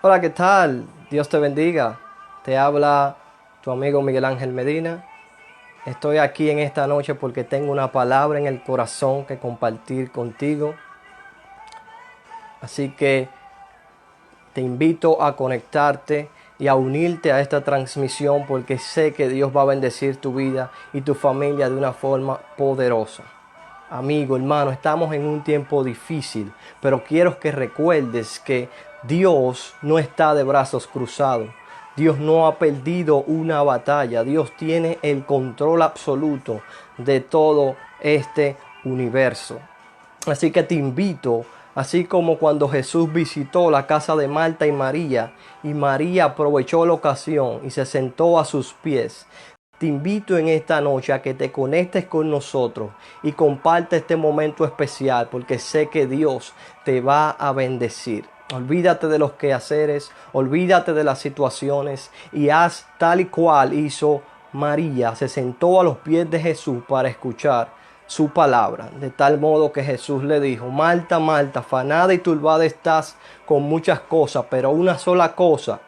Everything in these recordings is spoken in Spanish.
Hola, ¿qué tal? Dios te bendiga. Te habla tu amigo Miguel Ángel Medina. Estoy aquí en esta noche porque tengo una palabra en el corazón que compartir contigo. Así que te invito a conectarte y a unirte a esta transmisión porque sé que Dios va a bendecir tu vida y tu familia de una forma poderosa. Amigo, hermano, estamos en un tiempo difícil, pero quiero que recuerdes que Dios no está de brazos cruzados. Dios no ha perdido una batalla. Dios tiene el control absoluto de todo este universo. Así que te invito, así como cuando Jesús visitó la casa de Marta y María aprovechó la ocasión y se sentó a sus pies. Te invito en esta noche a que te conectes con nosotros y comparte este momento especial porque sé que Dios te va a bendecir. Olvídate de los quehaceres, olvídate de las situaciones y haz tal y cual hizo María. Se sentó a los pies de Jesús para escuchar su palabra, de tal modo que Jesús le dijo: Marta, Marta, afanada y turbada estás con muchas cosas, pero una sola cosa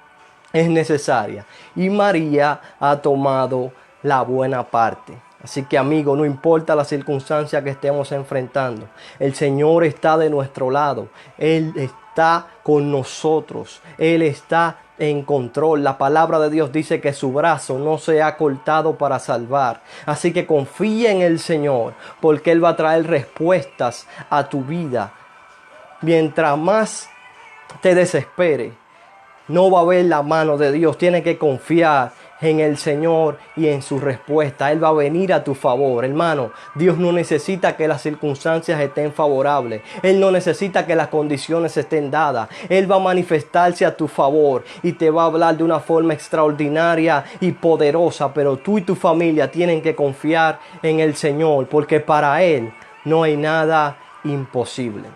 es necesaria, y María ha tomado la buena parte. Así que, amigo, no importa la circunstancia que estemos enfrentando, el Señor está de nuestro lado. Él está con nosotros. Él está en control. La palabra de Dios dice que su brazo no se ha cortado para salvar. Así que confía en el Señor, porque Él va a traer respuestas a tu vida. Mientras más te desespere, no va a ver la mano de Dios. Tienes que confiar en el Señor y en su respuesta. Él va a venir a tu favor. Hermano, Dios no necesita que las circunstancias estén favorables. Él no necesita que las condiciones estén dadas. Él va a manifestarse a tu favor y te va a hablar de una forma extraordinaria y poderosa. Pero tú y tu familia tienen que confiar en el Señor, porque para Él no hay nada imposible.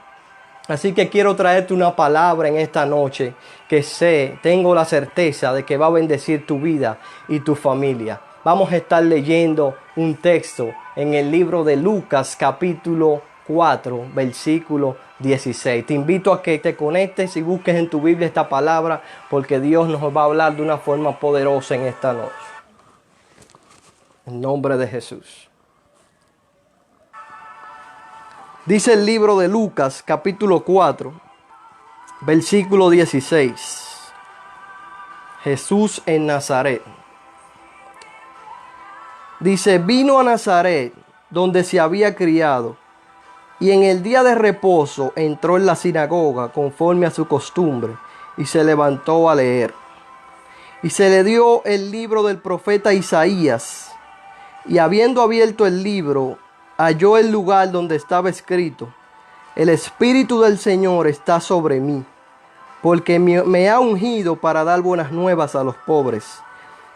Así que quiero traerte una palabra en esta noche que tengo la certeza de que va a bendecir tu vida y tu familia. Vamos a estar leyendo un texto en el libro de Lucas capítulo 4, versículo 16. Te invito a que te conectes y busques en tu Biblia esta palabra, porque Dios nos va a hablar de una forma poderosa en esta noche. En nombre de Jesús. Dice el libro de Lucas, capítulo 4, versículo 16. Jesús en Nazaret. Dice: vino a Nazaret, donde se había criado, y en el día de reposo entró en la sinagoga conforme a su costumbre, y se levantó a leer. Y se le dio el libro del profeta Isaías, y habiendo abierto el libro, halló el lugar donde estaba escrito: el Espíritu del Señor está sobre mí, porque me ha ungido para dar buenas nuevas a los pobres.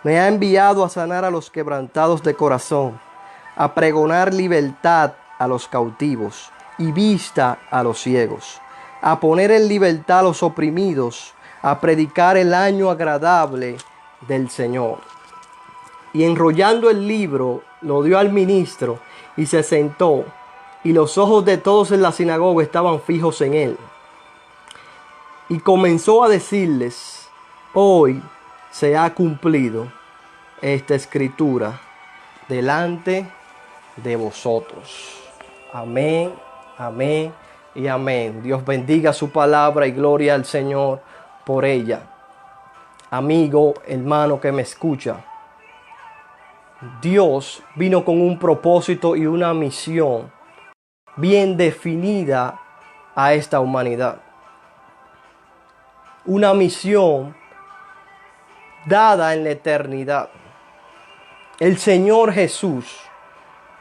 Me ha enviado a sanar a los quebrantados de corazón, a pregonar libertad a los cautivos y vista a los ciegos, a poner en libertad a los oprimidos, a predicar el año agradable del Señor. Y enrollando el libro, lo dio al ministro y se sentó, y los ojos de todos en la sinagoga estaban fijos en él. Y comenzó a decirles: hoy se ha cumplido esta escritura delante de vosotros. Amén, amén y amén. Dios bendiga su palabra y gloria al Señor por ella. Amigo, hermano que me escucha, Dios vino con un propósito y una misión bien definida a esta humanidad. Una misión dada en la eternidad. El Señor Jesús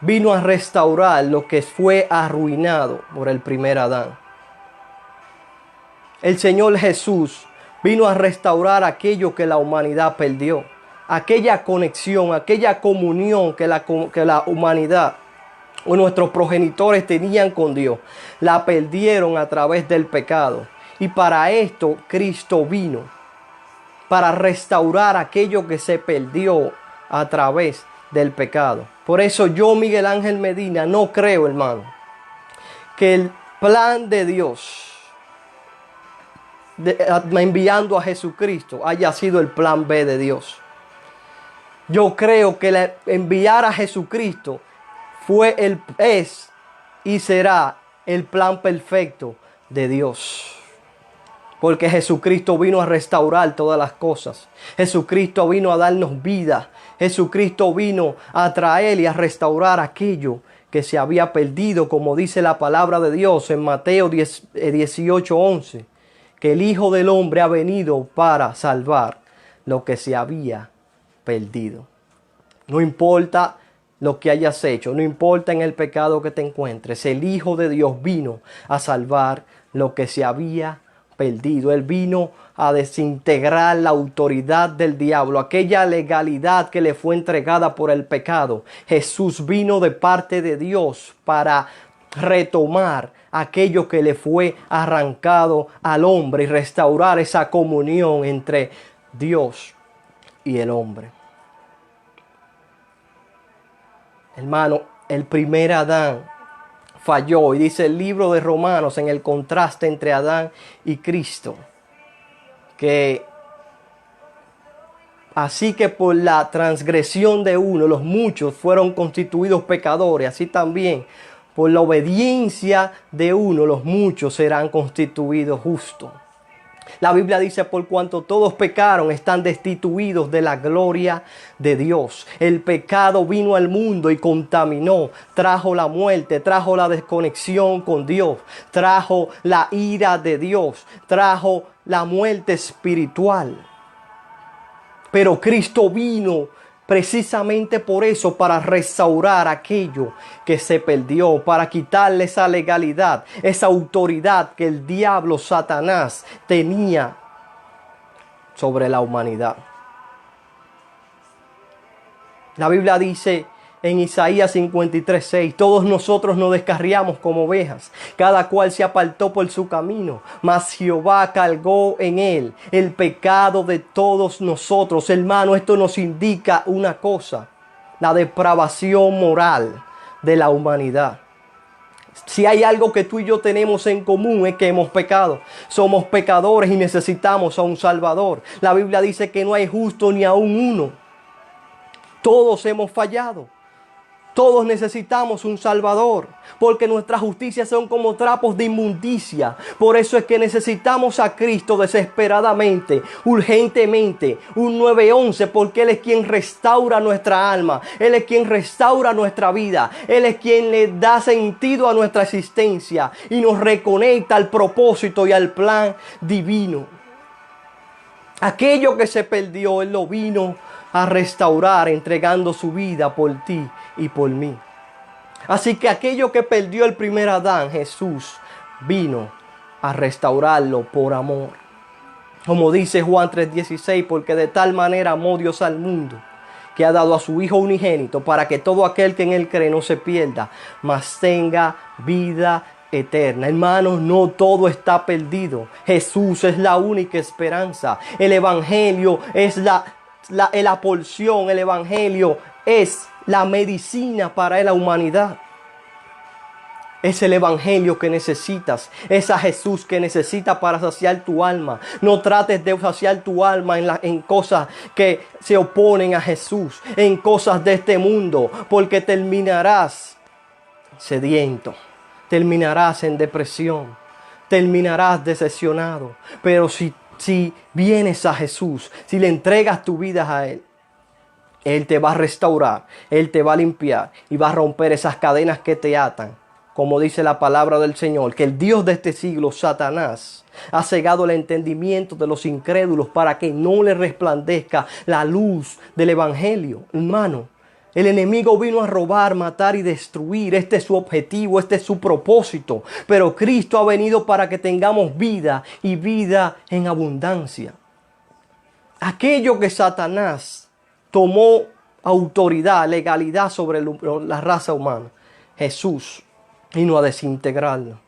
vino a restaurar lo que fue arruinado por el primer Adán. El Señor Jesús vino a restaurar aquello que la humanidad perdió. Aquella conexión, aquella comunión que la humanidad o nuestros progenitores tenían con Dios, la perdieron a través del pecado. Y para esto Cristo vino, para restaurar aquello que se perdió a través del pecado. Por eso yo, Miguel Ángel Medina, no creo, hermano, que el plan de Dios enviando a Jesucristo haya sido el plan B de Dios. Yo creo que enviar a Jesucristo es y será el plan perfecto de Dios. Porque Jesucristo vino a restaurar todas las cosas. Jesucristo vino a darnos vida. Jesucristo vino a traer y a restaurar aquello que se había perdido, como dice la palabra de Dios en Mateo 18:11, que el Hijo del Hombre ha venido para salvar lo que se había perdido. No importa lo que hayas hecho, no importa en el pecado que te encuentres, el Hijo de Dios vino a salvar lo que se había perdido. Él vino a desintegrar la autoridad del diablo, aquella legalidad que le fue entregada por el pecado. Jesús vino de parte de Dios para retomar aquello que le fue arrancado al hombre y restaurar esa comunión entre Dios y el hombre. Hermano, el primer Adán falló, y dice el libro de Romanos en el contraste entre Adán y Cristo, que así que por la transgresión de uno los muchos fueron constituidos pecadores, así también por la obediencia de uno los muchos serán constituidos justos. La Biblia dice: por cuanto todos pecaron, están destituidos de la gloria de Dios. El pecado vino al mundo y contaminó, trajo la muerte, trajo la desconexión con Dios, trajo la ira de Dios, trajo la muerte espiritual. Pero Cristo vino precisamente por eso, para restaurar aquello que se perdió, para quitarle esa legalidad, esa autoridad que el diablo, Satanás, tenía sobre la humanidad. La Biblia dice en Isaías 53:6: todos nosotros nos descarriamos como ovejas, cada cual se apartó por su camino, mas Jehová cargó en él el pecado de todos nosotros. Hermano, esto nos indica una cosa: la depravación moral de la humanidad. Si hay algo que tú y yo tenemos en común, es que hemos pecado. Somos pecadores y necesitamos a un Salvador. La Biblia dice que no hay justo ni aún uno. Todos hemos fallado. Todos necesitamos un Salvador, porque nuestras justicias son como trapos de inmundicia. Por eso es que necesitamos a Cristo desesperadamente, urgentemente, un 911, porque Él es quien restaura nuestra alma, Él es quien restaura nuestra vida, Él es quien le da sentido a nuestra existencia y nos reconecta al propósito y al plan divino. Aquello que se perdió, Él lo vino a restaurar, entregando su vida por ti y por mí. Así que aquello que perdió el primer Adán, Jesús vino a restaurarlo por amor. Como dice Juan 3:16: porque de tal manera amó Dios al mundo, que ha dado a su Hijo unigénito, para que todo aquel que en él cree no se pierda, mas tenga vida eterna. Hermanos, no todo está perdido. Jesús es la única esperanza. El Evangelio es la porción. El Evangelio es la medicina para la humanidad. Es el Evangelio que necesitas. Es a Jesús que necesitas para saciar tu alma. No trates de saciar tu alma en cosas que se oponen a Jesús, en cosas de este mundo, porque terminarás sediento, terminarás en depresión, terminarás decepcionado. Pero si vienes a Jesús, si le entregas tu vida a Él, Él te va a restaurar, Él te va a limpiar y va a romper esas cadenas que te atan. Como dice la palabra del Señor, que el Dios de este siglo, Satanás, ha cegado el entendimiento de los incrédulos para que no les resplandezca la luz del Evangelio. Hermano, el enemigo vino a robar, matar y destruir. Este es su objetivo, este es su propósito. Pero Cristo ha venido para que tengamos vida y vida en abundancia. Aquello que Satanás tomó autoridad, legalidad sobre la raza humana, Jesús vino a desintegrarlo.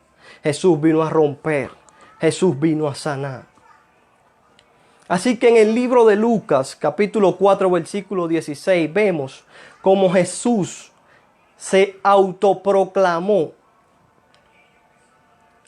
Jesús vino a romper. Jesús vino a sanar. Así que en el libro de Lucas, capítulo 4, versículo 16, vemos cómo Jesús se autoproclamó,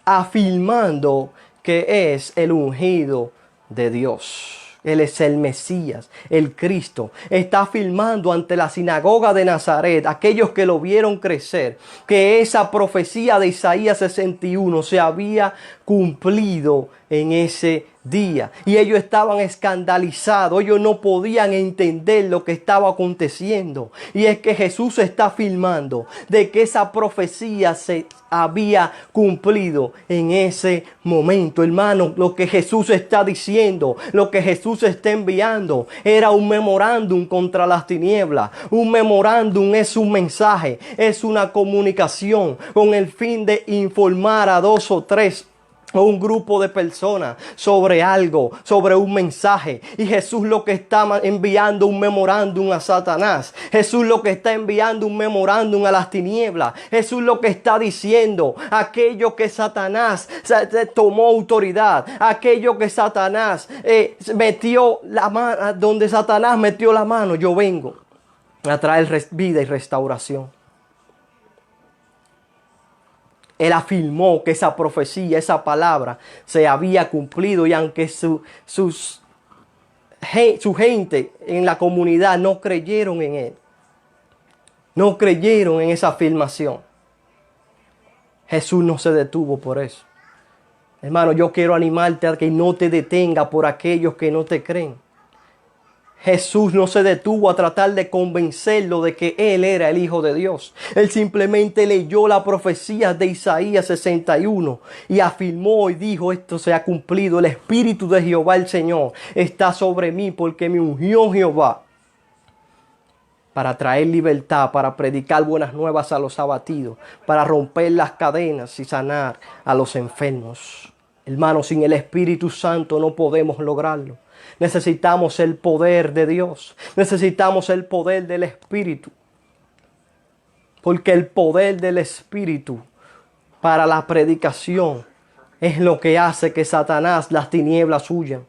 afirmando que es el ungido de Dios. Él es el Mesías, el Cristo. Está afirmando ante la sinagoga de Nazaret, aquellos que lo vieron crecer, que esa profecía de Isaías 61 se había cumplido en ese día. Y ellos estaban escandalizados, ellos no podían entender lo que estaba aconteciendo. Y es que Jesús está afirmando de que esa profecía se había cumplido en ese momento. Hermano, lo que Jesús está diciendo, lo que Jesús está enviando, era un memorándum contra las tinieblas. Un memorándum es un mensaje, es una comunicación con el fin de informar a dos o tres o un grupo de personas sobre algo, sobre un mensaje. Y Jesús lo que está enviando un memorándum a Satanás. Jesús lo que está enviando un memorándum a las tinieblas. Jesús lo que está diciendo, aquello que Satanás tomó autoridad, aquello que Satanás metió la mano, donde Satanás metió la mano, yo vengo a traer vida y restauración. Él afirmó que esa profecía, esa palabra se había cumplido, y aunque su gente en la comunidad no creyeron en él, no creyeron en esa afirmación, Jesús no se detuvo por eso. Hermano, yo quiero animarte a que no te detenga por aquellos que no te creen. Jesús no se detuvo a tratar de convencerlo de que Él era el Hijo de Dios. Él simplemente leyó la profecía de Isaías 61 y afirmó y dijo: esto se ha cumplido. El Espíritu de Jehová el Señor está sobre mí, porque me ungió Jehová para traer libertad, para predicar buenas nuevas a los abatidos, para romper las cadenas y sanar a los enfermos. Hermano, sin el Espíritu Santo no podemos lograrlo. Necesitamos el poder de Dios. Necesitamos el poder del Espíritu. Porque el poder del Espíritu para la predicación es lo que hace que Satanás, las tinieblas, huyan.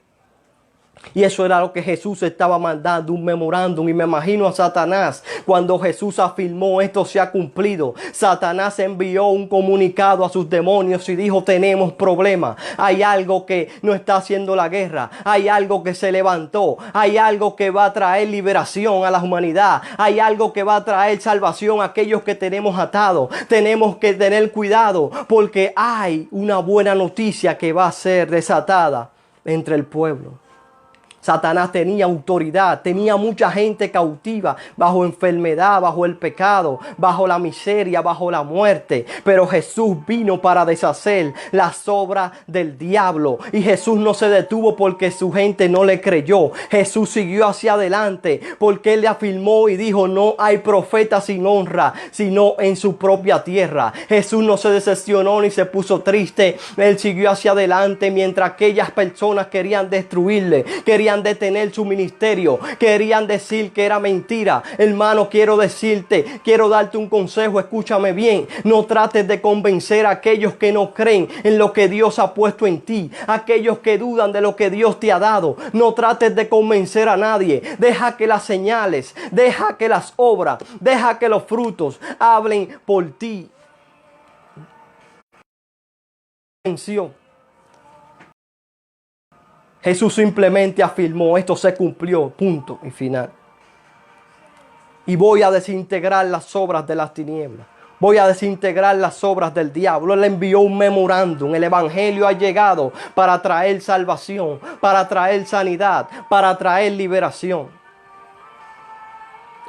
Y eso era lo que Jesús estaba mandando, un memorándum. Y me imagino a Satanás cuando Jesús afirmó: esto se ha cumplido. Satanás envió un comunicado a sus demonios y dijo: tenemos problemas. Hay algo que no está haciendo la guerra. Hay algo que se levantó. Hay algo que va a traer liberación a la humanidad. Hay algo que va a traer salvación a aquellos que tenemos atados. Tenemos que tener cuidado, porque hay una buena noticia que va a ser desatada entre el pueblo. Satanás tenía autoridad, tenía mucha gente cautiva, bajo enfermedad, bajo el pecado, bajo la miseria, bajo la muerte. Pero Jesús vino para deshacer las obras del diablo. Y Jesús no se detuvo porque su gente no le creyó. Jesús siguió hacia adelante porque Él le afirmó y dijo: no hay profeta sin honra, sino en su propia tierra. Jesús no se decepcionó ni se puso triste. Él siguió hacia adelante mientras aquellas personas querían destruirle, querían detener su ministerio, querían decir que era mentira. Hermano, quiero darte un consejo, escúchame bien. No trates de convencer a aquellos que no creen en lo que Dios ha puesto en ti, aquellos que dudan de lo que Dios te ha dado. No trates de convencer a nadie. Deja que las señales, deja que las obras, deja que los frutos hablen por ti. Jesús simplemente afirmó: esto se cumplió, punto y final. Y voy a desintegrar las obras de las tinieblas. Voy a desintegrar las obras del diablo. Él envió un memorándum. El evangelio ha llegado para traer salvación, para traer sanidad, para traer liberación.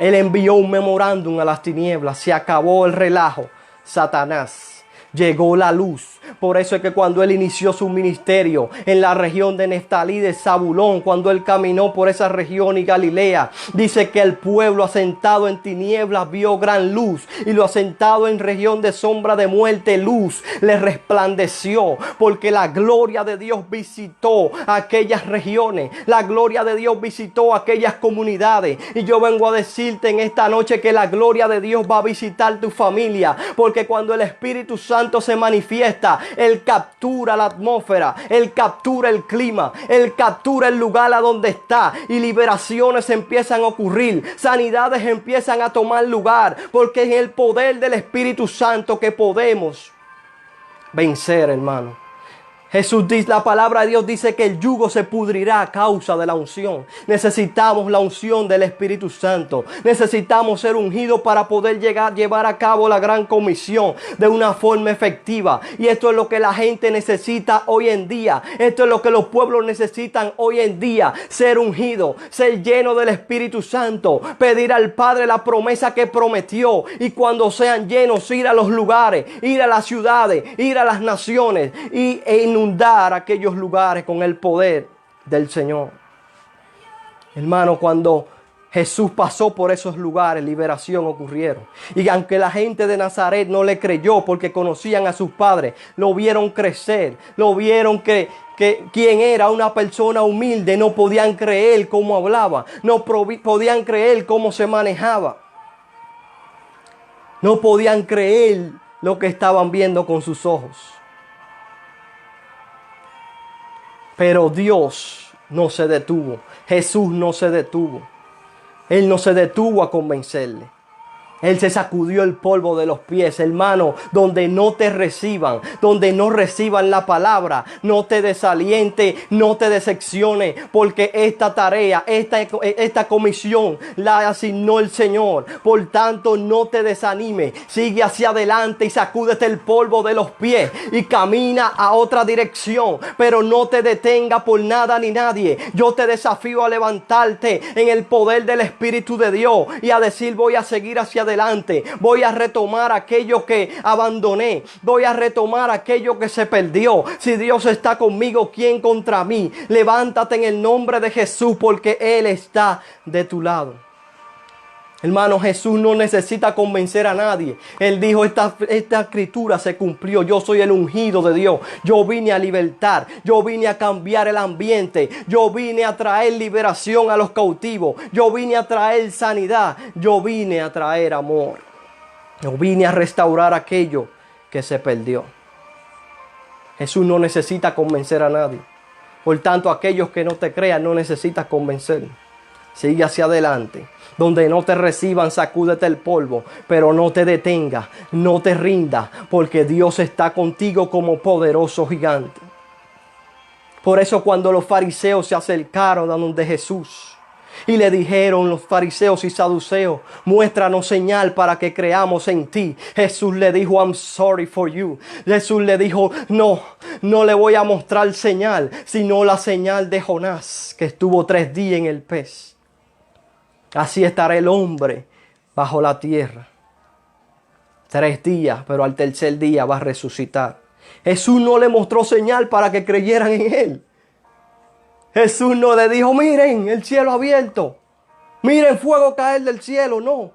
Él envió un memorándum a las tinieblas. Se acabó el relajo. Satanás. Llegó la luz. Por eso es que cuando Él inició su ministerio en la región de Neftalí, de Zabulón, cuando Él caminó por esa región y Galilea, dice que el pueblo asentado en tinieblas vio gran luz, y lo asentado en región de sombra de muerte, luz le resplandeció, porque la gloria de Dios visitó aquellas regiones, la gloria de Dios visitó aquellas comunidades. Y yo vengo a decirte en esta noche que la gloria de Dios va a visitar tu familia, porque cuando el Espíritu Santo se manifiesta, Él captura la atmósfera, Él captura el clima, Él captura el lugar a donde está, y liberaciones empiezan a ocurrir, sanidades empiezan a tomar lugar, porque es el poder del Espíritu Santo que podemos vencer, hermano. Jesús dice, la palabra de Dios dice que el yugo se pudrirá a causa de la unción. Necesitamos la unción del Espíritu Santo. Necesitamos ser ungidos para poder llevar a cabo la gran comisión de una forma efectiva. Y esto es lo que la gente necesita hoy en día. Esto es lo que los pueblos necesitan hoy en día. Ser ungido, ser lleno del Espíritu Santo. Pedir al Padre la promesa que prometió. Y cuando sean llenos, ir a los lugares, ir a las ciudades, ir a las naciones e inundar aquellos lugares con el poder del Señor. Hermano, cuando Jesús pasó por esos lugares, liberación ocurrieron. Y aunque la gente de Nazaret no le creyó porque conocían a sus padres, lo vieron crecer, lo vieron que quien era una persona humilde, no podían creer cómo hablaba, no podían creer cómo se manejaba. No podían creer lo que estaban viendo con sus ojos. Pero Dios no se detuvo. Jesús no se detuvo. Él no se detuvo a convencerle. Él se sacudió el polvo de los pies, hermano, donde no te reciban, donde no reciban la palabra, no te desaliente, no te decepcione, porque esta tarea, esta comisión la asignó el Señor. Por tanto, no te desanime, sigue hacia adelante y sacúdete el polvo de los pies y camina a otra dirección, pero no te detenga por nada ni nadie. Yo te desafío a levantarte en el poder del Espíritu de Dios y a decir: voy a seguir hacia adelante, voy a retomar aquello que abandoné, voy a retomar aquello que se perdió. Si Dios está conmigo, ¿quién contra mí? Levántate en el nombre de Jesús, porque Él está de tu lado. Hermano, Jesús no necesita convencer a nadie. Él dijo: esta escritura se cumplió. Yo soy el ungido de Dios. Yo vine a libertar. Yo vine a cambiar el ambiente. Yo vine a traer liberación a los cautivos. Yo vine a traer sanidad. Yo vine a traer amor. Yo vine a restaurar aquello que se perdió. Jesús no necesita convencer a nadie. Por tanto, aquellos que no te crean, no necesitas convencer. Sigue hacia adelante. Donde no te reciban, sacúdete el polvo, pero no te detengas, no te rindas, porque Dios está contigo como poderoso gigante. Por eso, cuando los fariseos se acercaron a donde Jesús y le dijeron, los fariseos y saduceos: muéstranos señal para que creamos en ti, Jesús le dijo: I'm sorry for you. Jesús le dijo: no le voy a mostrar señal, sino la señal de Jonás, que estuvo 3 días en el pez. Así estará el hombre bajo la tierra. 3 días, pero al tercer día va a resucitar. Jesús no le mostró señal para que creyeran en Él. Jesús no le dijo: miren el cielo abierto, miren fuego caer del cielo. No.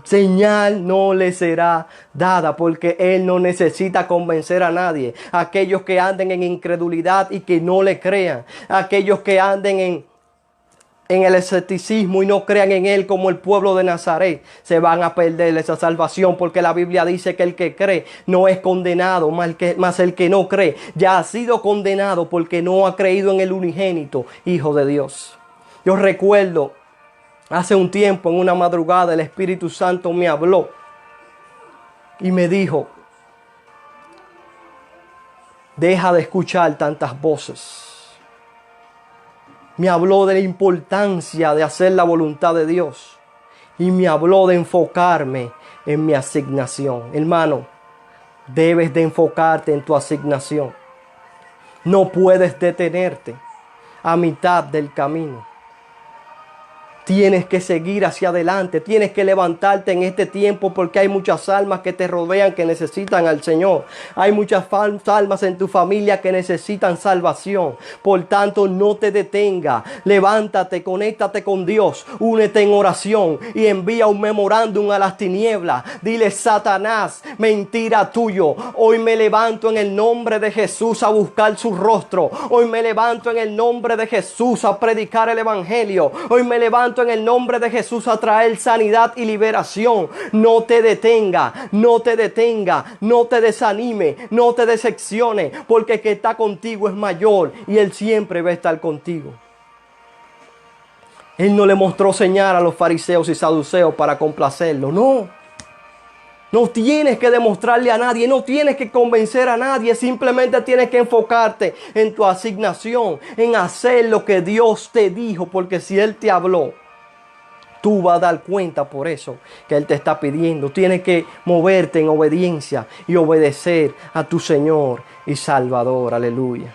Señal no le será dada, porque Él no necesita convencer a nadie. Aquellos que anden en incredulidad y que no le crean, aquellos que anden en el escepticismo y no crean en Él como el pueblo de Nazaret, se van a perder esa salvación, porque la Biblia dice que el que cree no es condenado, más el que no cree ya ha sido condenado, porque no ha creído en el unigénito Hijo de Dios. Yo recuerdo hace un tiempo, en una madrugada, el Espíritu Santo me habló y me dijo: deja de escuchar tantas voces. Me habló de la importancia de hacer la voluntad de Dios. Y me habló de enfocarme en mi asignación. Hermano, debes de enfocarte en tu asignación. No puedes detenerte a mitad del camino. Tienes que seguir hacia adelante, tienes que levantarte en este tiempo, porque hay muchas almas que te rodean que necesitan al Señor. Hay muchas almas en tu familia que necesitan salvación. Por tanto, no te detenga. Levántate, conéctate con Dios, únete en oración y envía un memorándum a las tinieblas. Dile: Satanás, mentira tuyo. Hoy me levanto en el nombre de Jesús a buscar su rostro. Hoy me levanto en el nombre de Jesús a predicar el evangelio. Hoy me levanto en el nombre de Jesús a traer sanidad y liberación. No te detenga, no te detenga, no te desanime, no te decepcione, porque el que está contigo es mayor y Él siempre va a estar contigo. Él no le mostró señal a los fariseos y saduceos para complacerlo, no. No tienes que demostrarle a nadie, no tienes que convencer a nadie, simplemente tienes que enfocarte en tu asignación, en hacer lo que Dios te dijo, porque si Él te habló, tú vas a dar cuenta por eso que Él te está pidiendo. Tienes que moverte en obediencia y obedecer a tu Señor y Salvador. Aleluya.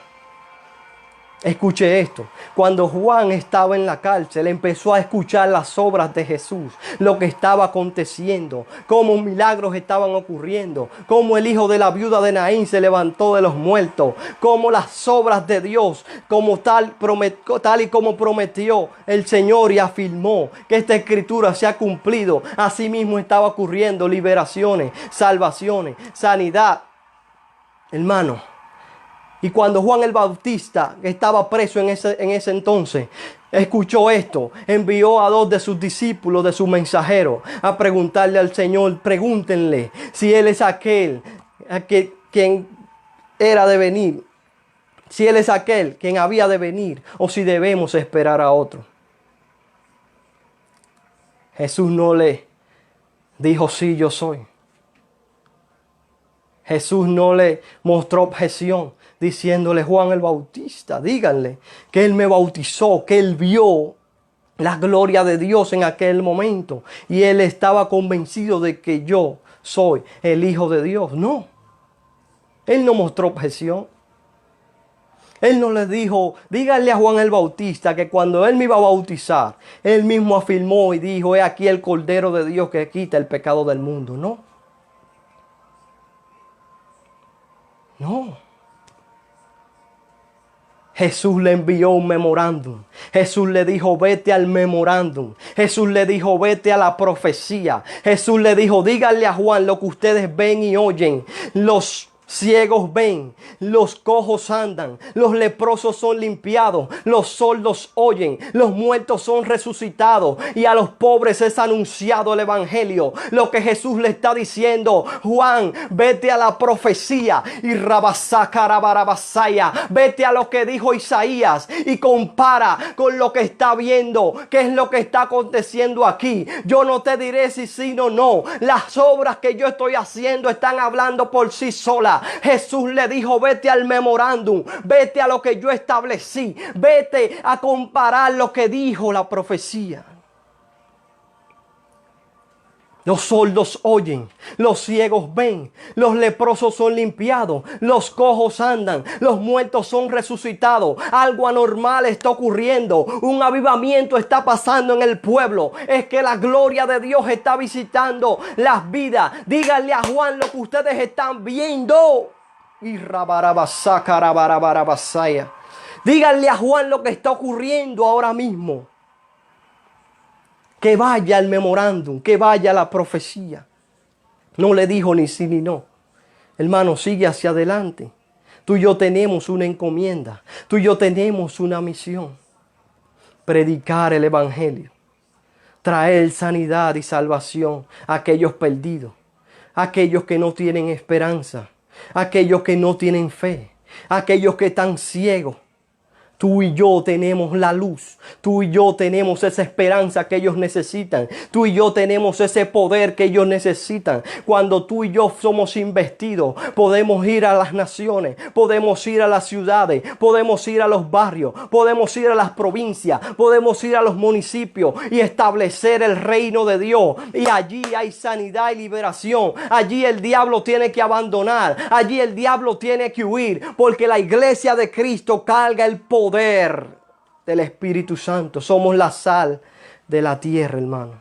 Escuche esto, cuando Juan estaba en la cárcel empezó a escuchar las obras de Jesús, lo que estaba aconteciendo, cómo milagros estaban ocurriendo, cómo el hijo de la viuda de Naín se levantó de los muertos, cómo las obras de Dios, como tal y como prometió el Señor y afirmó que esta escritura se ha cumplido. Asimismo estaba ocurriendo liberaciones, salvaciones, sanidad. Hermano, y cuando Juan el Bautista, que estaba preso en ese entonces, escuchó esto, envió a 2 de sus discípulos, de sus mensajeros, a preguntarle al Señor, pregúntenle si Él es aquel quien era de venir, si Él es aquel quien había de venir, o si debemos esperar a otro. Jesús no le dijo, sí, yo soy. Jesús no le mostró objeción, diciéndole, Juan el Bautista, díganle que Él me bautizó, que Él vio la gloria de Dios en aquel momento. Y Él estaba convencido de que yo soy el Hijo de Dios. No, Él no mostró objeción. Él no le dijo, díganle a Juan el Bautista que cuando Él me iba a bautizar, Él mismo afirmó y dijo, he aquí el Cordero de Dios que quita el pecado del mundo. No. No. Jesús le envió un memorándum. Jesús le dijo, vete al memorándum. Jesús le dijo, vete a la profecía. Jesús le dijo, díganle a Juan lo que ustedes ven y oyen. Los ciegos ven, los cojos andan, los leprosos son limpiados, los sordos oyen, los muertos son resucitados y a los pobres es anunciado el evangelio. Lo que Jesús le está diciendo, Juan, vete a la profecía y vete a lo que dijo Isaías y compara con lo que está viendo, qué es lo que está aconteciendo aquí. Yo no te diré si sí o no. Las obras que yo estoy haciendo están hablando por sí solas. Jesús le dijo, vete al memorándum, vete a lo que yo establecí, vete a comparar lo que dijo la profecía. Los sordos oyen, los ciegos ven, los leprosos son limpiados, los cojos andan, los muertos son resucitados. Algo anormal está ocurriendo, un avivamiento está pasando en el pueblo. Es que la gloria de Dios está visitando las vidas. Díganle a Juan lo que ustedes están viendo. Díganle a Juan lo que está ocurriendo ahora mismo. Que vaya al memorándum, que vaya a la profecía. No le dijo ni sí ni no. Hermano, sigue hacia adelante. Tú y yo tenemos una encomienda. Tú y yo tenemos una misión. Predicar el evangelio. Traer sanidad y salvación a aquellos perdidos. A aquellos que no tienen esperanza. A aquellos que no tienen fe. A aquellos que están ciegos. Tú y yo tenemos la luz. Tú y yo tenemos esa esperanza que ellos necesitan. Tú y yo tenemos ese poder que ellos necesitan. Cuando tú y yo somos investidos, podemos ir a las naciones, podemos ir a las ciudades, podemos ir a los barrios, podemos ir a las provincias, podemos ir a los municipios y establecer el reino de Dios. Y allí hay sanidad y liberación. Allí el diablo tiene que abandonar. Allí el diablo tiene que huir. Porque la iglesia de Cristo carga el poder del Espíritu Santo. Somos la sal de la tierra, hermano.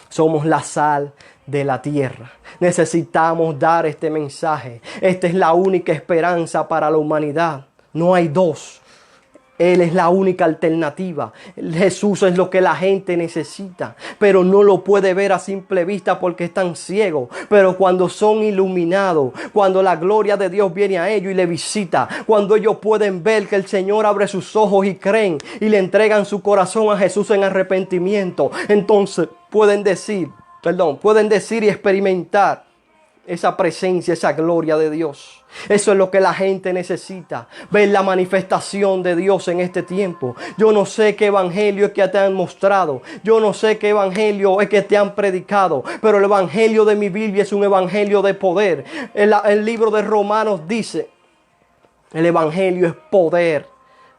Somos la sal de la tierra. Necesitamos dar este mensaje. Esta es la única esperanza para la humanidad. No hay dos. Él es la única alternativa. Jesús es lo que la gente necesita, pero no lo puede ver a simple vista porque están ciegos. Pero cuando son iluminados, cuando la gloria de Dios viene a ellos y le visita, cuando ellos pueden ver que el Señor abre sus ojos y creen y le entregan su corazón a Jesús en arrepentimiento, entonces pueden decir y experimentar esa presencia, esa gloria de Dios. Eso es lo que la gente necesita, ver la manifestación de Dios en este tiempo. Yo no sé qué evangelio es que te han mostrado, yo no sé qué evangelio es que te han predicado, pero el evangelio de mi Biblia es un evangelio de poder. El libro de Romanos dice, el evangelio es poder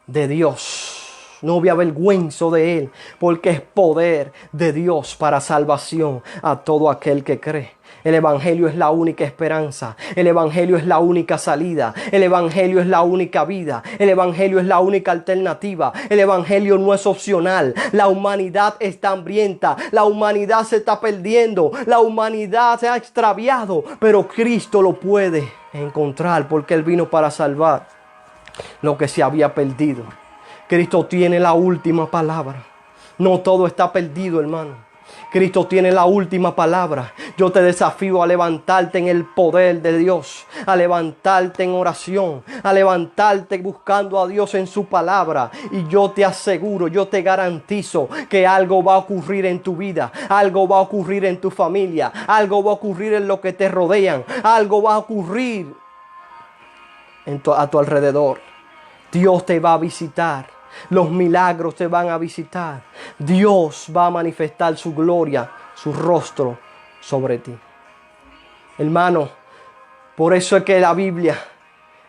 de Dios. No me avergüenzo de él, porque es poder de Dios para salvación a todo aquel que cree. El evangelio es la única esperanza. El evangelio es la única salida. El evangelio es la única vida. El evangelio es la única alternativa. El evangelio no es opcional. La humanidad está hambrienta. La humanidad se está perdiendo. La humanidad se ha extraviado. Pero Cristo lo puede encontrar, porque él vino para salvar lo que se había perdido. Cristo tiene la última palabra. No todo está perdido, hermano. Cristo tiene la última palabra. Yo te desafío a levantarte en el poder de Dios, a levantarte en oración, a levantarte buscando a Dios en su palabra. Y yo te aseguro, yo te garantizo que algo va a ocurrir en tu vida, algo va a ocurrir en tu familia, algo va a ocurrir en lo que te rodean, algo va a ocurrir a tu alrededor. Dios te va a visitar. Los milagros te van a visitar. Dios va a manifestar su gloria, su rostro sobre ti. Hermano, por eso es que la Biblia,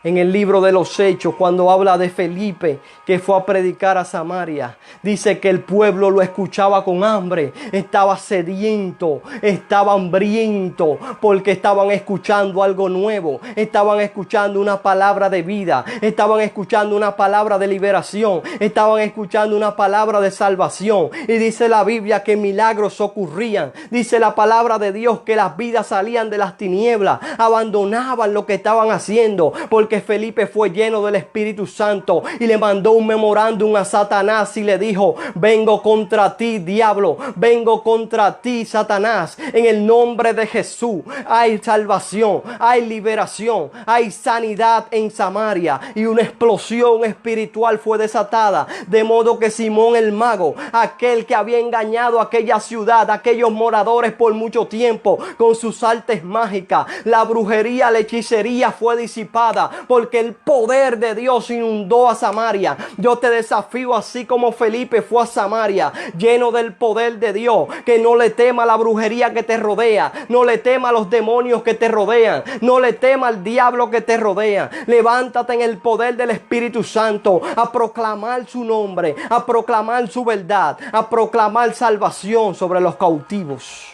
en el libro de los Hechos, cuando habla de Felipe, que fue a predicar a Samaria, dice que el pueblo lo escuchaba con hambre, estaba sediento, estaba hambriento, porque estaban escuchando algo nuevo, estaban escuchando una palabra de vida, estaban escuchando una palabra de liberación, estaban escuchando una palabra de salvación. Y dice la Biblia que milagros ocurrían. Dice la palabra de Dios que las vidas salían de las tinieblas, abandonaban lo que estaban haciendo, porque Felipe fue lleno del Espíritu Santo y le mandó un memorándum a Satanás y le dijo: vengo contra ti, diablo, vengo contra ti, Satanás. En el nombre de Jesús hay salvación, hay liberación, hay sanidad en Samaria, y una explosión espiritual fue desatada, de modo que Simón el mago, aquel que había engañado a aquella ciudad, a aquellos moradores por mucho tiempo con sus artes mágicas, la brujería, la hechicería fue disipada, porque el poder de Dios inundó a Samaria. Yo te desafío, así como Felipe fue a Samaria lleno del poder de Dios, que no le tema la brujería que te rodea, no le tema a los demonios que te rodean, no le tema al diablo que te rodea. Levántate en el poder del Espíritu Santo a proclamar su nombre, a proclamar su verdad, a proclamar salvación sobre los cautivos.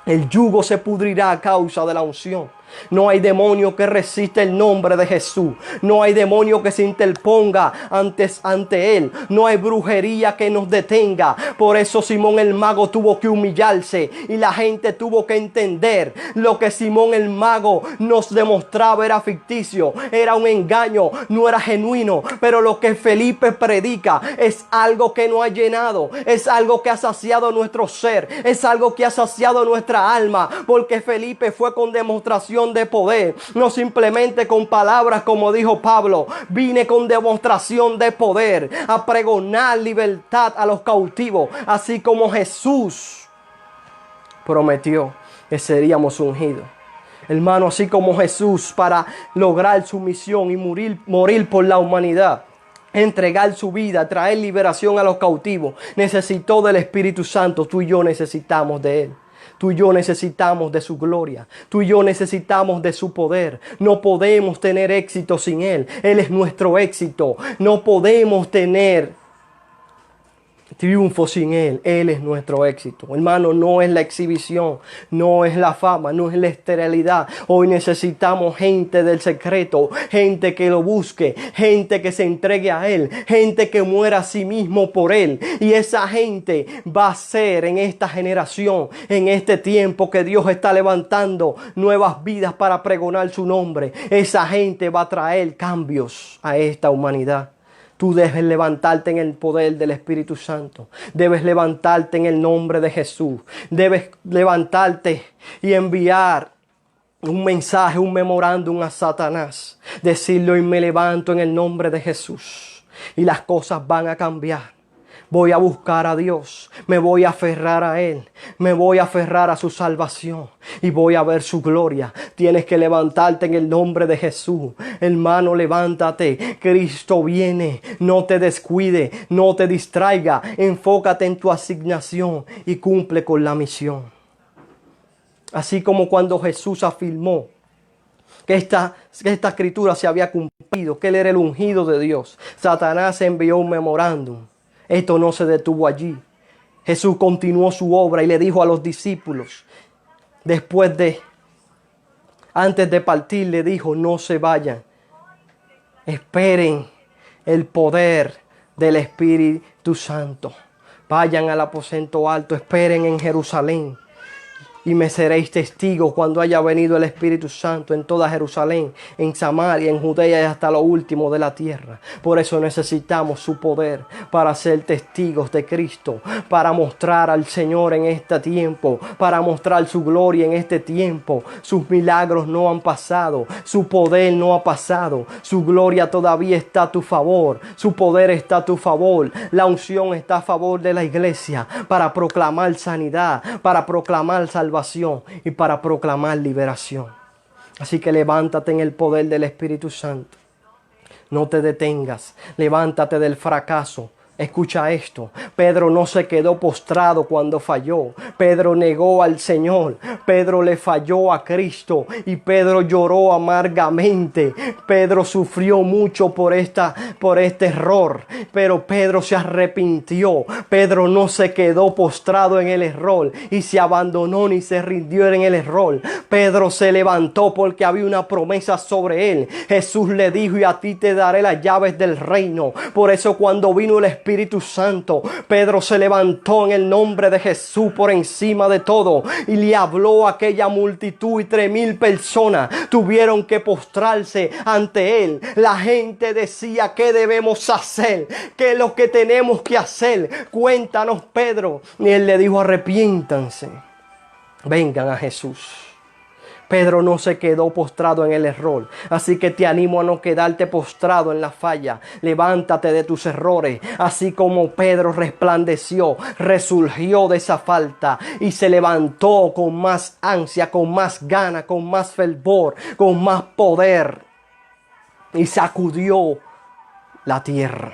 El yugo se pudrirá a causa de la unción. No hay demonio que resista el nombre de Jesús. No hay demonio que se interponga ante él. No hay brujería que nos detenga. Por eso Simón el mago tuvo que humillarse, y la gente tuvo que entender lo que Simón el mago nos demostraba era ficticio, era un engaño, no era genuino. Pero lo que Felipe predica es algo que nos ha llenado, es algo que ha saciado nuestro ser, es algo que ha saciado nuestra alma, porque Felipe fue con demostración de poder, no simplemente con palabras, como dijo Pablo. Vine con demostración de poder a pregonar libertad a los cautivos, así como Jesús prometió que seríamos ungidos. Hermano, así como Jesús, para lograr su misión y morir por la humanidad, entregar su vida, traer liberación a los cautivos, necesitó del Espíritu Santo. Tú y yo necesitamos de él. Tú y yo necesitamos de su gloria. Tú y yo necesitamos de su poder. No podemos tener éxito sin él. Él es nuestro éxito. No podemos tener triunfo sin él. Él es nuestro éxito. Hermano, no es la exhibición, no es la fama, no es la esterilidad. Hoy necesitamos gente del secreto, gente que lo busque, gente que se entregue a él, gente que muera a sí mismo por él. Y esa gente va a ser en esta generación, en este tiempo que Dios está levantando nuevas vidas para pregonar su nombre. Esa gente va a traer cambios a esta humanidad. Tú debes levantarte en el poder del Espíritu Santo. Debes levantarte en el nombre de Jesús. Debes levantarte y enviar un mensaje, un memorándum a Satanás. Decirlo: y me levanto en el nombre de Jesús. Y las cosas van a cambiar. Voy a buscar a Dios, me voy a aferrar a Él, me voy a aferrar a su salvación y voy a ver su gloria. Tienes que levantarte en el nombre de Jesús. Hermano, levántate, Cristo viene. No te descuide, no te distraiga, enfócate en tu asignación y cumple con la misión. Así como cuando Jesús afirmó que esta escritura se había cumplido, que Él era el ungido de Dios, Satanás envió un memorándum. Esto no se detuvo allí. Jesús continuó su obra y le dijo a los discípulos, antes de partir, le dijo, no se vayan. Esperen el poder del Espíritu Santo. Vayan al aposento alto, esperen en Jerusalén. Y me seréis testigos cuando haya venido el Espíritu Santo en toda Jerusalén, en Samaria, en Judea y hasta lo último de la tierra. Por eso necesitamos su poder para ser testigos de Cristo, para mostrar al Señor en este tiempo, para mostrar su gloria en este tiempo. Sus milagros no han pasado, su poder no ha pasado, su gloria todavía está a tu favor, su poder está a tu favor, la unción está a favor de la iglesia para proclamar sanidad, para proclamar salvación y para proclamar liberación. Así que levántate en el poder del Espíritu Santo. No te detengas. Levántate del fracaso. Escucha esto, Pedro no se quedó postrado cuando falló. Pedro negó al Señor, Pedro le falló a Cristo y Pedro lloró amargamente. Pedro sufrió mucho por este error, pero Pedro se arrepintió. Pedro no se quedó postrado en el error y se abandonó ni se rindió en el error. Pedro se levantó porque había una promesa sobre él. Jesús le dijo, y a ti te daré las llaves del reino. Por eso cuando vino el Espíritu Santo, Pedro se levantó en el nombre de Jesús por encima de todo y le habló a aquella multitud y 3,000 personas tuvieron que postrarse ante él. La gente decía, ¿qué debemos hacer? ¿Qué es lo que tenemos que hacer? Cuéntanos, Pedro. Y él le dijo, arrepiéntanse, vengan a Jesús. Pedro no se quedó postrado en el error. Así que te animo a no quedarte postrado en la falla. Levántate de tus errores. Así como Pedro resplandeció, resurgió de esa falta y se levantó con más ansia, con más gana, con más fervor, con más poder. Y sacudió la tierra.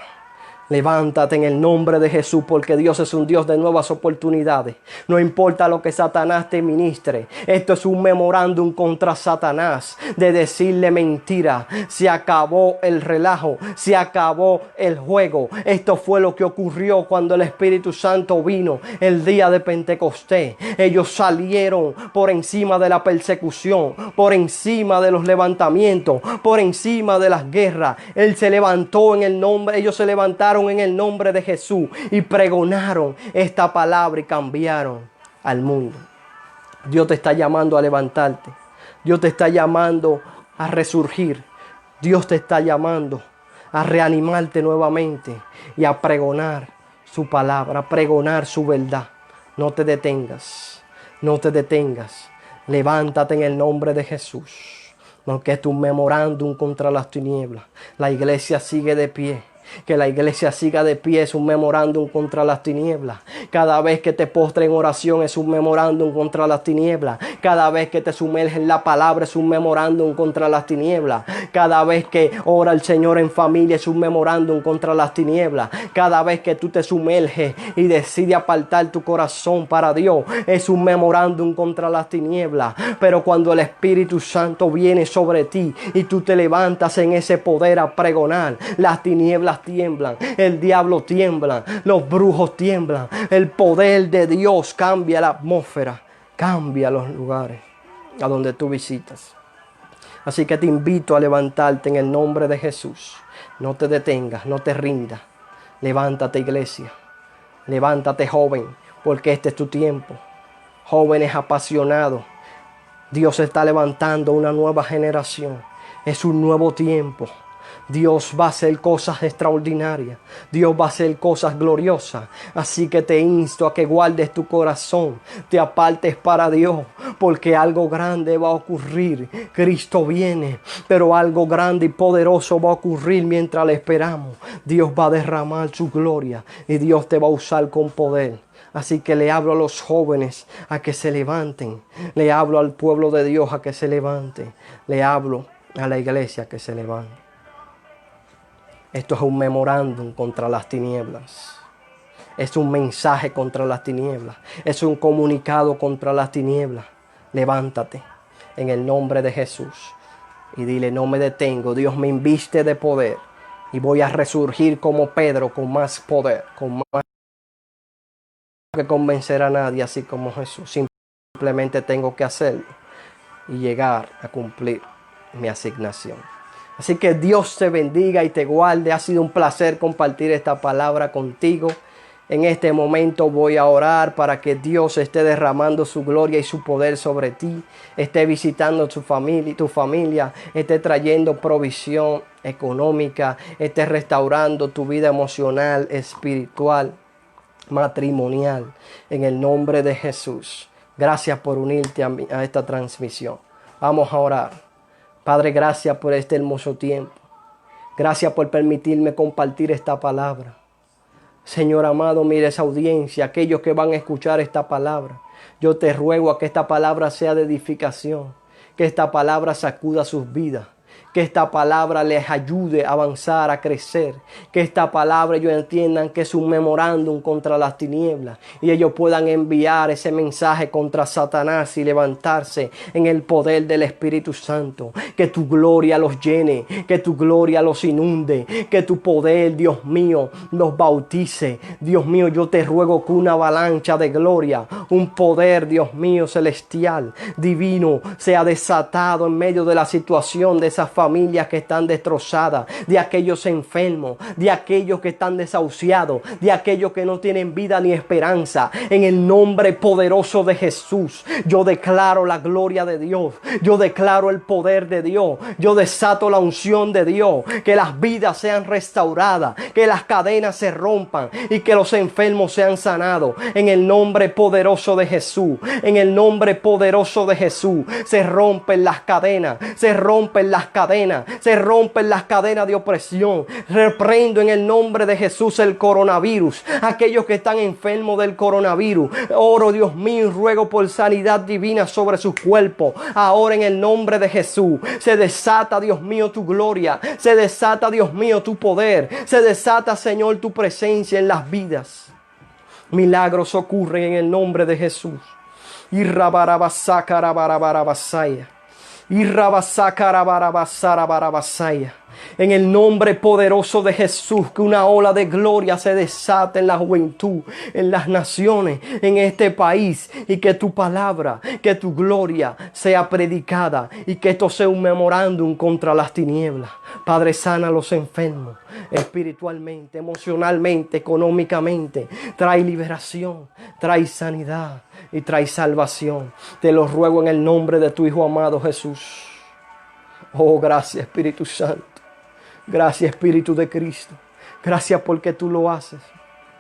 Levántate en el nombre de Jesús, porque Dios es un Dios de nuevas oportunidades. No importa lo que Satanás te ministre. Esto es un memorándum contra Satanás de decirle mentira. Se acabó el relajo, se acabó el juego. Esto fue lo que ocurrió cuando el Espíritu Santo vino el día de Pentecostés. Ellos salieron por encima de la persecución, por encima de los levantamientos, por encima de las guerras. Él se levantó en el nombre, ellos se levantaron en el nombre de Jesús y pregonaron esta palabra y cambiaron al mundo. Dios te está llamando a levantarte. Dios te está llamando a resurgir. Dios te está llamando a reanimarte nuevamente y a pregonar su palabra, a pregonar su verdad. No te detengas, no te detengas. Levántate en el nombre de Jesús. Aunque es un memorándum contra las tinieblas, la iglesia sigue de pie. Que la iglesia siga de pie es un memorándum contra las tinieblas. Cada vez que te postres en oración es un memorándum contra las tinieblas. Cada vez que te sumerges en la palabra es un memorándum contra las tinieblas. Cada vez que ora el Señor en familia es un memorándum contra las tinieblas. Cada vez que tú te sumerges y decides apartar tu corazón para Dios es un memorándum contra las tinieblas. Pero cuando el Espíritu Santo viene sobre ti y tú te levantas en ese poder a pregonar, las tinieblas tiemblan, el diablo tiembla, los brujos tiemblan, el poder de Dios cambia la atmósfera, cambia los lugares a donde tú visitas. Así que te invito a levantarte en el nombre de Jesús. No te detengas, no te rindas. Levántate, iglesia. Levántate, joven, porque este es tu tiempo. Jóvenes apasionados. Dios está levantando una nueva generación. Es un nuevo tiempo. Dios va a hacer cosas extraordinarias. Dios va a hacer cosas gloriosas. Así que te insto a que guardes tu corazón. Te apartes para Dios. Porque algo grande va a ocurrir. Cristo viene. Pero algo grande y poderoso va a ocurrir mientras le esperamos. Dios va a derramar su gloria. Y Dios te va a usar con poder. Así que le hablo a los jóvenes a que se levanten. Le hablo al pueblo de Dios a que se levante. Le hablo a la iglesia a que se levante. Esto es un memorándum contra las tinieblas. Es un mensaje contra las tinieblas. Es un comunicado contra las tinieblas. Levántate en el nombre de Jesús y dile: no me detengo. Dios me inviste de poder y voy a resurgir como Pedro con más poder, con más que convencer a nadie, así como Jesús. Simplemente tengo que hacerlo y llegar a cumplir mi asignación. Así que Dios te bendiga y te guarde. Ha sido un placer compartir esta palabra contigo. En este momento voy a orar para que Dios esté derramando su gloria y su poder sobre ti. Esté visitando tu familia, esté trayendo provisión económica, esté restaurando tu vida emocional, espiritual, matrimonial. En el nombre de Jesús. Gracias por unirte a esta transmisión. Vamos a orar. Padre, gracias por este hermoso tiempo. Gracias por permitirme compartir esta palabra. Señor amado, mire esa audiencia, aquellos que van a escuchar esta palabra. Yo te ruego a que esta palabra sea de edificación, que esta palabra sacuda sus vidas, que esta palabra les ayude a avanzar, a crecer, que esta palabra ellos entiendan que es un memorándum contra las tinieblas y ellos puedan enviar ese mensaje contra Satanás y levantarse en el poder del Espíritu Santo. Que tu gloria los llene, que tu gloria los inunde, que tu poder, Dios mío, los bautice. Dios mío, yo te ruego que una avalancha de gloria, un poder, Dios mío, celestial, divino, sea desatado en medio de la situación de esas familias que están destrozadas, de aquellos enfermos, de aquellos que están desahuciados, de aquellos que no tienen vida ni esperanza. En el nombre poderoso de Jesús, yo declaro la gloria de Dios, yo declaro el poder de Dios, yo desato la unción de Dios, que las vidas sean restauradas, que las cadenas se rompan y que los enfermos sean sanados. En el nombre poderoso de Jesús, en el nombre poderoso de Jesús, se rompen las cadenas, se rompen las cadenas, se rompen las cadenas de opresión. Reprendo en el nombre de Jesús el coronavirus, aquellos que están enfermos del coronavirus. Oro, Dios mío, y ruego por sanidad divina sobre sus cuerpos. Ahora en el nombre de Jesús se desata, Dios mío, tu gloria, se desata, Dios mío, tu poder, se desata, Señor, tu presencia en las vidas. Milagros ocurren en el nombre de Jesús. Y rabarabasacarabarabasaya. Y rabasacarabarabasarabarabasaya. En el nombre poderoso de Jesús, que una ola de gloria se desate en la juventud, en las naciones, en este país, y que tu palabra, que tu gloria sea predicada y que esto sea un memorándum contra las tinieblas. Padre, sana a los enfermos espiritualmente, emocionalmente, económicamente. Trae liberación, trae sanidad y trae salvación. Te lo ruego en el nombre de tu Hijo amado Jesús. Oh, gracias, Espíritu Santo. Gracias, Espíritu de Cristo. Gracias porque tú lo haces.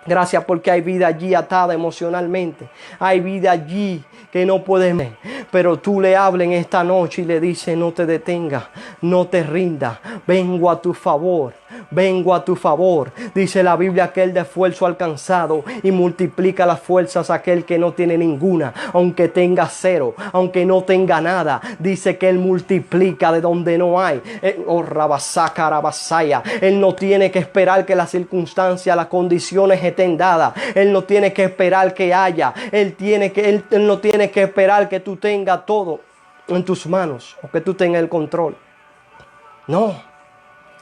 Gracias porque hay vida allí atada emocionalmente. Hay vida allí que no puedes ver. Pero tú le hablas en esta noche y le dices: no te detengas, no te rindas. Vengo a tu favor. Vengo a tu favor. Dice la Biblia que Él da esfuerzo alcanzado y multiplica las fuerzas a aquel que no tiene ninguna. Aunque tenga cero, aunque no tenga nada, dice que Él multiplica de donde no hay. Oh, rabasacarabasaya. Él no tiene que esperar que las circunstancias, las condiciones estén dadas. Él no tiene que esperar que haya. Él no tiene que esperar que tú tengas todo en tus manos o que tú tengas el control. No.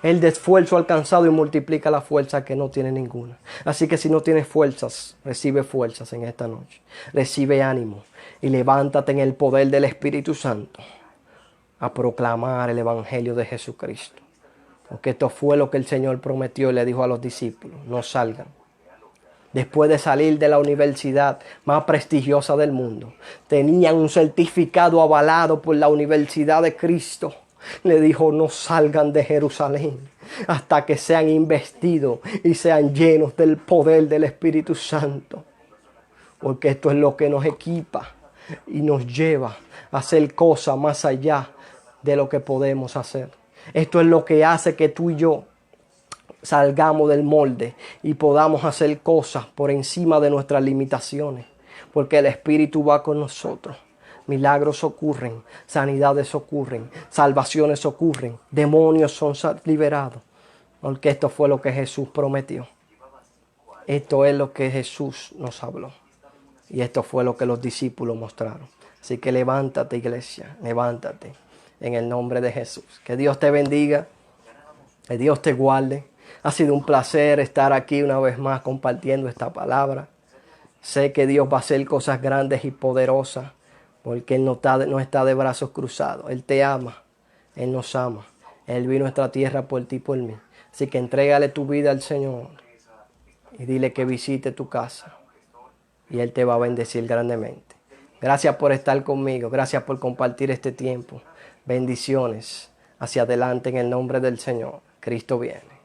Él de esfuerzo alcanzado y multiplica la fuerza que no tiene ninguna. Así que si no tienes fuerzas, recibe fuerzas en esta noche. Recibe ánimo y levántate en el poder del Espíritu Santo a proclamar el Evangelio de Jesucristo. Porque esto fue lo que el Señor prometió y le dijo a los discípulos: no salgan. Después de salir de la universidad más prestigiosa del mundo, tenían un certificado avalado por la Universidad de Cristo. Le dijo, no salgan de Jerusalén hasta que sean investidos y sean llenos del poder del Espíritu Santo. Porque esto es lo que nos equipa y nos lleva a hacer cosas más allá de lo que podemos hacer. Esto es lo que hace que tú y yo salgamos del molde y podamos hacer cosas por encima de nuestras limitaciones. Porque el Espíritu va con nosotros. Milagros ocurren, sanidades ocurren, salvaciones ocurren, demonios son liberados. Porque esto fue lo que Jesús prometió. Esto es lo que Jesús nos habló. Y esto fue lo que los discípulos mostraron. Así que levántate, iglesia, levántate en el nombre de Jesús. Que Dios te bendiga, que Dios te guarde. Ha sido un placer estar aquí una vez más compartiendo esta palabra. Sé que Dios va a hacer cosas grandes y poderosas porque Él no está de brazos cruzados. Él te ama, Él nos ama. Él vino a esta tierra por ti y por mí. Así que entrégale tu vida al Señor y dile que visite tu casa. Y Él te va a bendecir grandemente. Gracias por estar conmigo. Gracias por compartir este tiempo. Bendiciones. Hacia adelante en el nombre del Señor. Cristo viene.